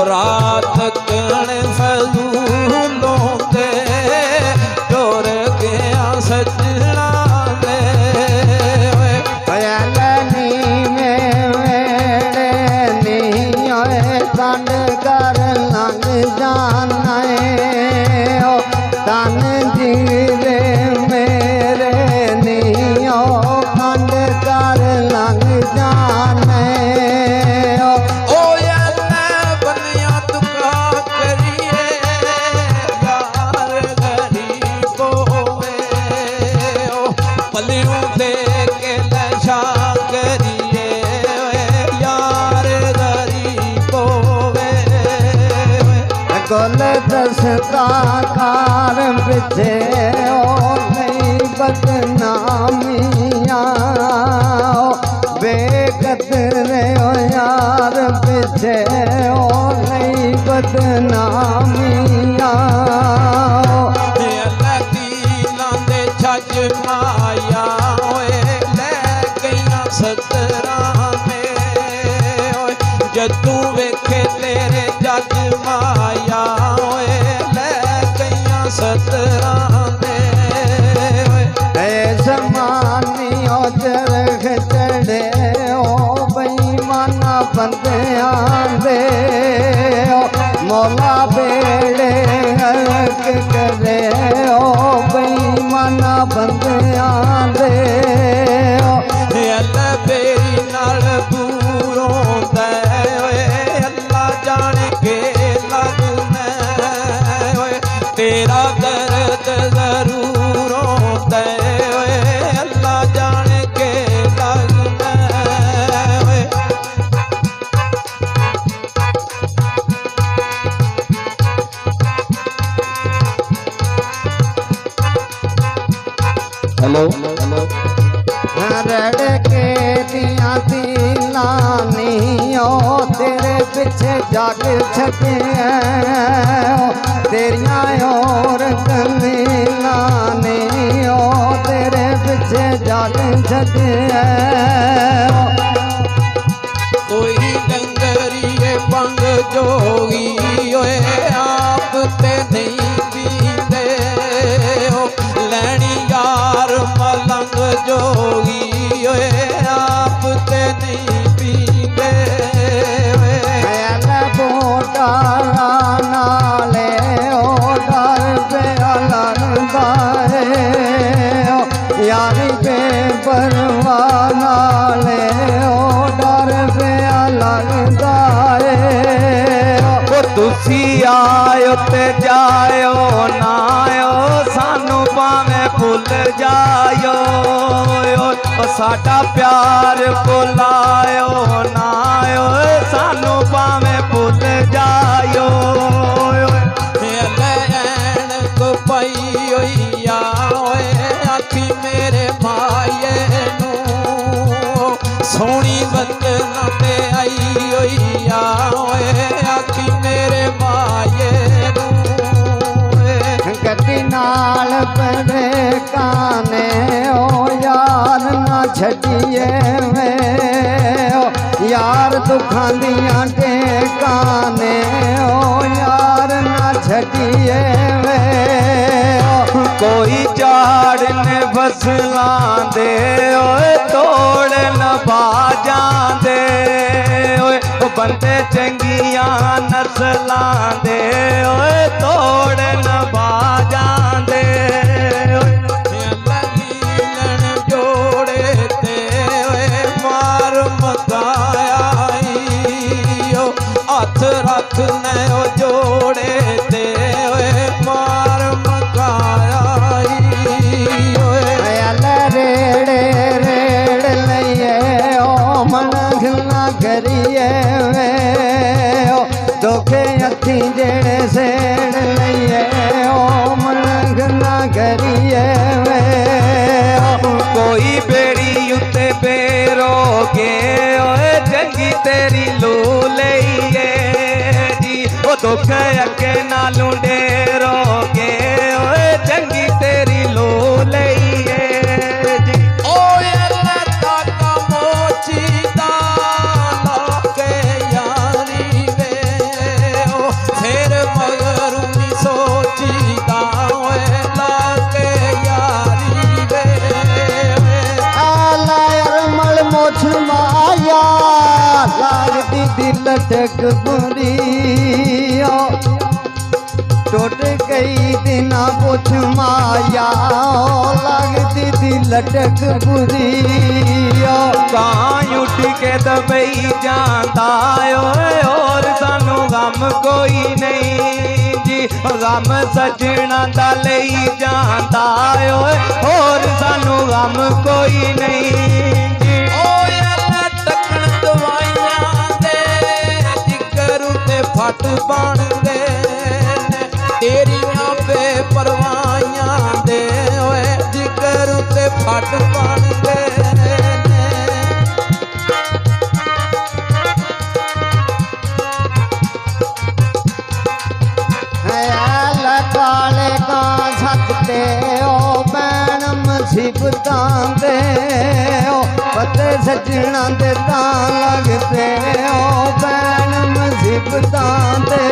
रात कण फजूलों दे टुर गया सजना दे नी में वेड़े नी ओए कंड कर लंघ जाना ओ तन जीवे मेरे नी ओ कंड कर लंघ जाना ओ यार बनिया तुका करिए यार गरीब होवे ओ पलियों दे के नशा करिए यार गरीब होवे कुल दसता कार पिछे ओ नहीं बदनामियाँ बेकदरे ओ यार पिछे ओ नहीं बदनामियाँ दे छज माया ओए ले गईयां सतरां में जदू वेखे तेरे जज माया ओए ले गईयां सतरां में जमानी ओ चरख चढ़े ओ बेईमाना बंदियां दे मौला बेड़े हक करे ओ बेईमाना बंदियां दे अल्लाह बेरी नाल दूरों दे अल्लाह जाने के लगना ओए तेरा दर्द जरूर होता है अल्लाह जाने के लगना ओए हेलो रड़ के दिया दिलानी ओ तेरे पीछे जाग छके तेरिया और कमीलानी ओ तेरे पीछे जाग छके कोई डंगरिए पंग जोगी ओए आप ते नहीं पींदे हो लैनी यार मलंग जोगी ओए आप ते नहीं पींदे बोटा नाले ओ डर पे लड़दा यारी पे परवा नाले ओ डर पे लड़दा तुसी आयो ते जायो ना आयो सानू भावें भुल जायो साडा प्यार भुलायो ना आयो सानू भावें भुल जायो ऐनक पई होई आखी मेरे माये नू सोहनी बंदना ते आई होई आखी मेरे माये नू गड्डी नाल बड़े काने ओ यार ना छड़िए वे यार दुखां दियां टेकाने ओ यार ना छड़िए वे कोई झाड़ ने फसलां दे ओए तोड़ न बाजां दे ओए बंदे चंगियां नस्लां दे ओए तोड़ न बाजां दे जोड़े ते ओए मार मकाया हथ रख ने जोड़े ते ओए मार मकाया रेड़े रेड़ लइए ओ मनख ना करिए वे धोखे हथी जेड़े सेड़ लइए ओ मनख ना करिए वे कोई बेड़ी उत्ते बेरोगे ओए चंगी तेरी लू लईए जी ओ धोखे अगे नालू डेरोगे ओए चंगी तेरी लू लईए जी ओए अल्लाह ताका मोची दा लाके यारी वे लटक बुरी टूट गई दिना पुछ माया लगती थी लटक बुरी ਕਾਂ ਉੱਠ ਕੇ ਦਬਈ ਜਾਂਦਾ ਓਏ ਹੋਰ ਸਾਨੂੰ ਗਮ ਕੋਈ ਨਹੀਂ ਜੀ ਗਮ ਸਜਣਾ ਦਾ ਲਈ ਜਾਂਦਾ ਓਏ ਹੋਰ ਸਾਨੂੰ ਗਮ ਕੋਈ ਨਹੀਂ ਜੀ ਓਏ ਲਟਕਣ ਦਵਾਈਆਂ ਦੇ ਜਿਗਰ ਉਤੇ ਫਟ ਬਣਦੇ ਨੇ ਤੇਰੀਆਂ ਬੇਪਰਵਾਹੀਆਂ ਦੇ ਓਏ ਜਿਗਰ ਉਤੇ ਫਟ ਬਣਦੇ ਨੇ काले का सकते ओ बैन मुसीबतां दे ओ पते सजना दे तां लगते ओ बैन मुसीबतां दे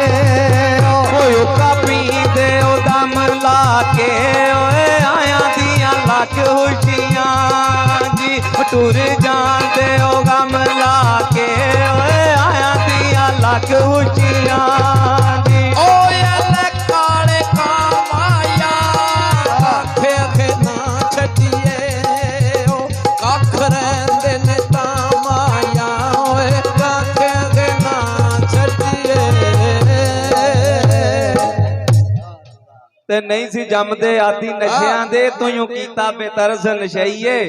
ਓਏ ਕਾਪੀ ਦੇ ਉਹ ਦਮ ਲਾ ਕੇ ਓਏ ਆਇਆਂ ਦੀਆਂ ਲੱਖ ਖੁਸ਼ੀਆਂ ਜੀ ਟੁਰ ਜਾਂਦੇ ਉਹ ਗਮ ਲਾ ਕੇ ਓਏ ਆਇਆਂ ਦੀਆਂ ਲੱਖ ਖੁਸ਼ੀਆਂ ਜੀ ਓਏ ਲੈ ਕਾਲੇ ਕਾ ਮਾਇਆ ਆਖੇ ਆਖੇ ਨਾ ਛੱਡੀਏ ਓ ਕੱਖ ਰਹਿੰਦੇ ਨੇ ਤਾਂ ਮਾਇਆ ਓਏ ਆਖੇ ਆਖੇ ਨਾ ਛੱਡੀਏ ਤੇ ਨਹੀਂ ਸੀ ਜੰਮਦੇ ਆਦੀ ਨਸ਼ਿਆਂ ਦੇ ਤੂੰ ਕੀਤਾ ਬੇਤਰਸ ਨਸ਼ਈਏ